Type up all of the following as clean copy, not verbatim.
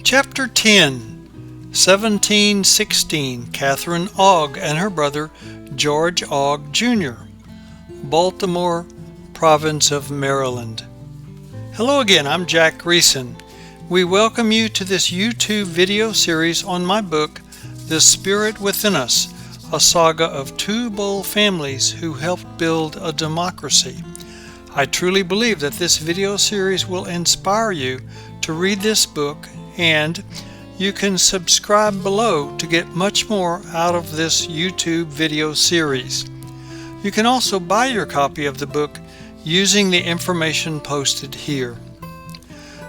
Chapter 10, 1716, Kathrine Ogg and her brother George Ogg, Jr., Baltimore, province of Maryland. Hello again, I'm Jack Greeson. We welcome you to this YouTube video series on my book, The Spirit Within Us, a saga of two bold families who helped build a democracy. I truly believe that this video series will inspire you to read this book, and you can subscribe below to get much more out of this YouTube video series. You can also buy your copy of the book using the information posted here.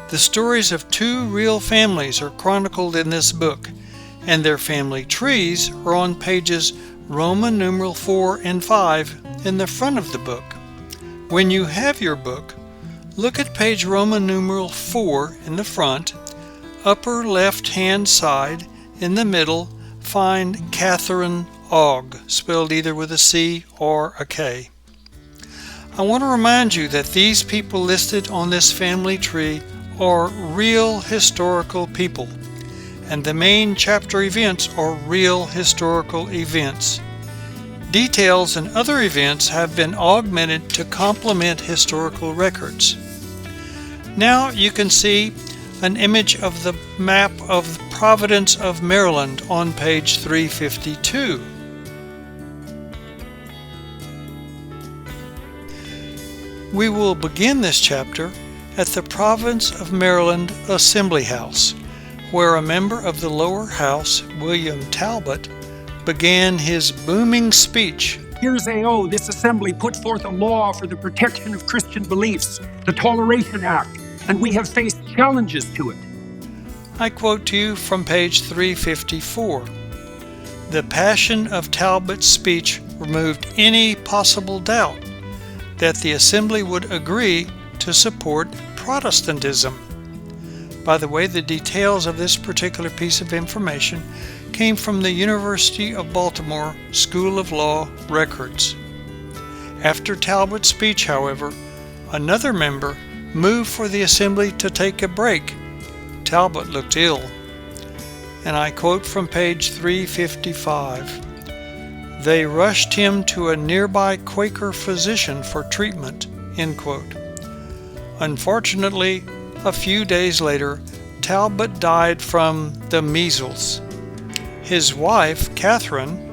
The stories of two real families are chronicled in this book, and their family trees are on pages Roman numeral 4 and 5 in the front of the book. When you have your book, look at page Roman numeral 4 in the front, upper left-hand side. In the middle, find Kathrine Ogg, spelled either with a C or a K. I want to remind you that these people listed on this family tree are real historical people, and the main chapter events are real historical events. Details and other events have been augmented to complement historical records. Now you can see an image of the map of the Providence of Maryland on page 352. We will begin this chapter at the Province of Maryland Assembly House, where a member of the lower house, William Talbot, began his booming speech. Here's AO, this assembly put forth a law for the protection of Christian beliefs, the Toleration Act, and we have faced challenges to it. I quote to you from page 354. The passion of Talbot's speech removed any possible doubt that the assembly would agree to support Protestantism. By the way, the details of this particular piece of information came from the University of Baltimore School of Law records. After Talbot's speech, however, another member moved for the assembly to take a break. Talbot looked ill, and I quote from page 355. They rushed him to a nearby Quaker physician for treatment, end quote. Unfortunately, a few days later, Talbot died from the measles. His wife, Katherine,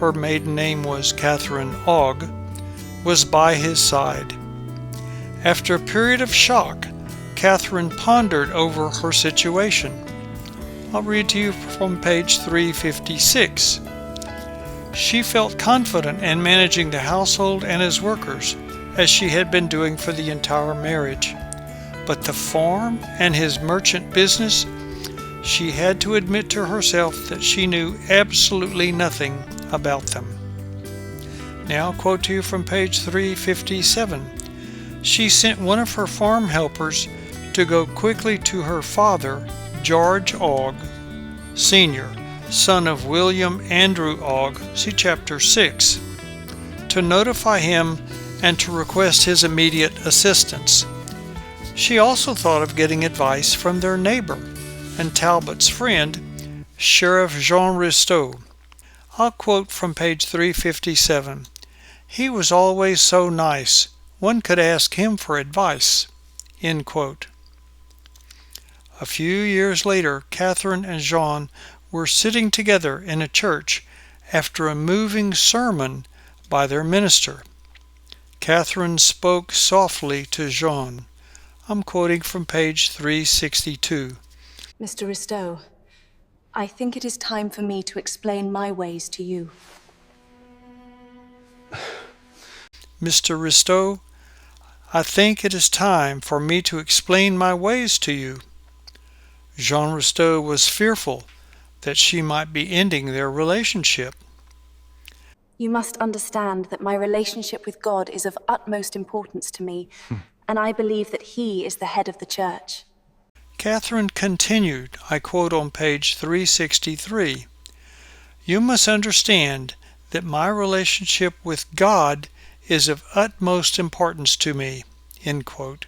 her maiden name was Kathrine Ogg, was by his side. After a period of shock, Katherine pondered over her situation. I'll read to you from page 356. She felt confident in managing the household and his workers, as she had been doing for the entire marriage. But the farm and his merchant business, she had to admit to herself that she knew absolutely nothing about them. Now I'll quote to you from page 357. She sent one of her farm helpers to go quickly to her father, George Ogg, Sr., son of William Andrew Ogg, see chapter 6, to notify him and to request his immediate assistance. She also thought of getting advice from their neighbor and Talbot's friend, Sheriff Jean Risteau. I'll quote from page 357. He was always so nice. One could ask him for advice, end quote. A few years later, Kathrine and Jean were sitting together in a church after a moving sermon by their minister. Kathrine spoke softly to Jean. I'm quoting from page 362. Mr. Risteau, I think it is time for me to explain my ways to you. Mr. Risteau, I think it is time for me to explain my ways to you. Jean Risteau was fearful that she might be ending their relationship. You must understand that my relationship with God is of utmost importance to me, and I believe that He is the head of the church. Kathrine continued, I quote on page 363, You must understand that my relationship with God is of utmost importance to me, end quote.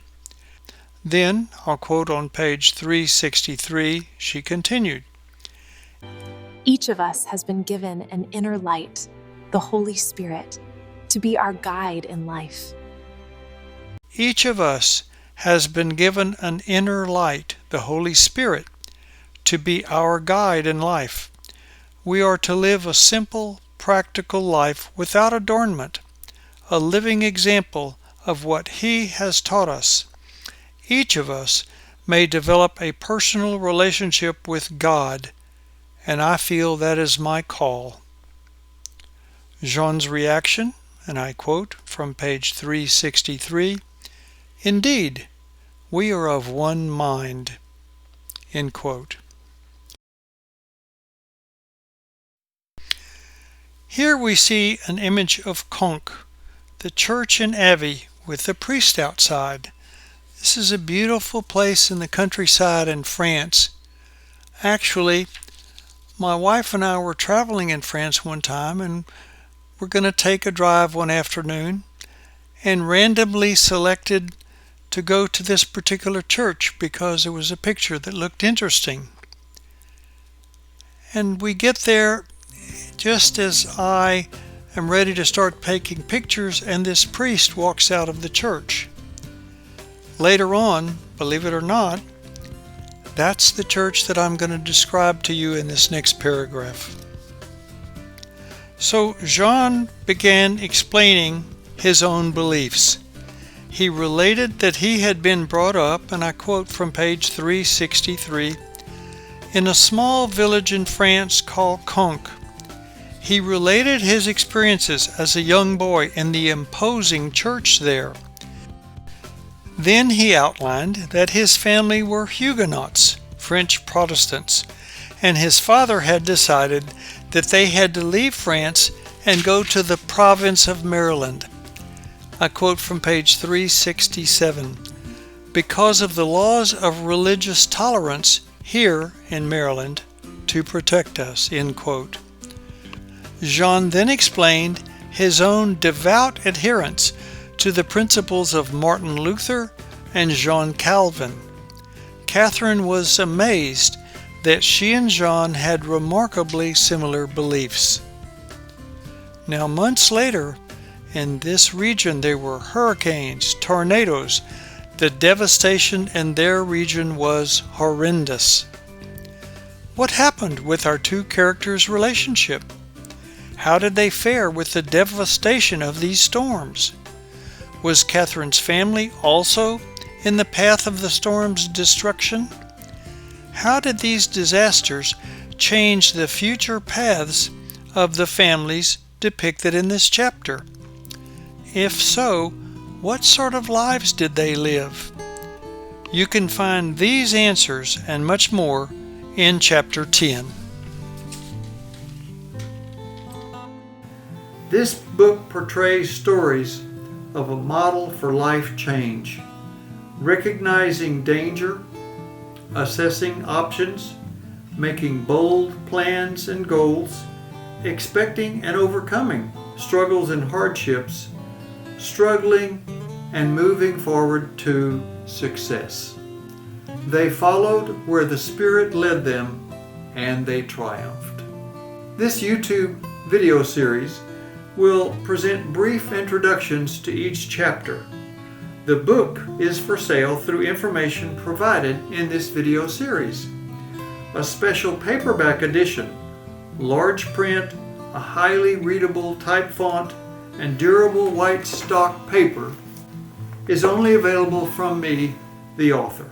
Then, I'll quote on page 363, she continued, Each of us has been given an inner light, the Holy Spirit, to be our guide in life. Each of us has been given an inner light, the Holy Spirit, to be our guide in life. We are to live a simple, practical life without adornment, a living example of what He has taught us. Each of us may develop a personal relationship with God, and I feel that is my call. Jean's reaction, and I quote from page 363, Indeed, we are of one mind. End quote. Here we see an image of Conques, the church in Abbey with the priest outside. This is a beautiful place in the countryside in France. Actually, my wife and I were traveling in France one time, and we're going to take a drive one afternoon, and randomly selected to go to this particular church because there was a picture that looked interesting. And we get there just as I am ready to start taking pictures, and this priest walks out of the church. Later on, believe it or not, that's the church that I'm going to describe to you in this next paragraph. So Jean began explaining his own beliefs. He related that he had been brought up, and I quote from page 363, in a small village in France called Conques. He related his experiences as a young boy in the imposing church there. Then he outlined that his family were Huguenots, French Protestants, and his father had decided that they had to leave France and go to the province of Maryland. I quote from page 367, because of the laws of religious tolerance here in Maryland to protect us, end quote. Jean then explained his own devout adherence to the principles of Martin Luther and John Calvin. Kathrine was amazed that she and Jean had remarkably similar beliefs. Now, months later, in this region there were hurricanes, tornadoes. The devastation in their region was horrendous. What happened with our two characters' relationship? How did they fare with the devastation of these storms? Was Kathrine's family also in the path of the storm's destruction? How did these disasters change the future paths of the families depicted in this chapter? If so, what sort of lives did they live? You can find these answers and much more in chapter 10. This book portrays stories of a model for life change, recognizing danger, assessing options, making bold plans and goals, expecting and overcoming struggles and hardships, struggling and moving forward to success. They followed where the Spirit led them, and they triumphed. This YouTube video series will present brief introductions to each chapter. The book is for sale through information provided in this video series. A special paperback edition, large print, a highly readable type font, and durable white stock paper is only available from me, the author.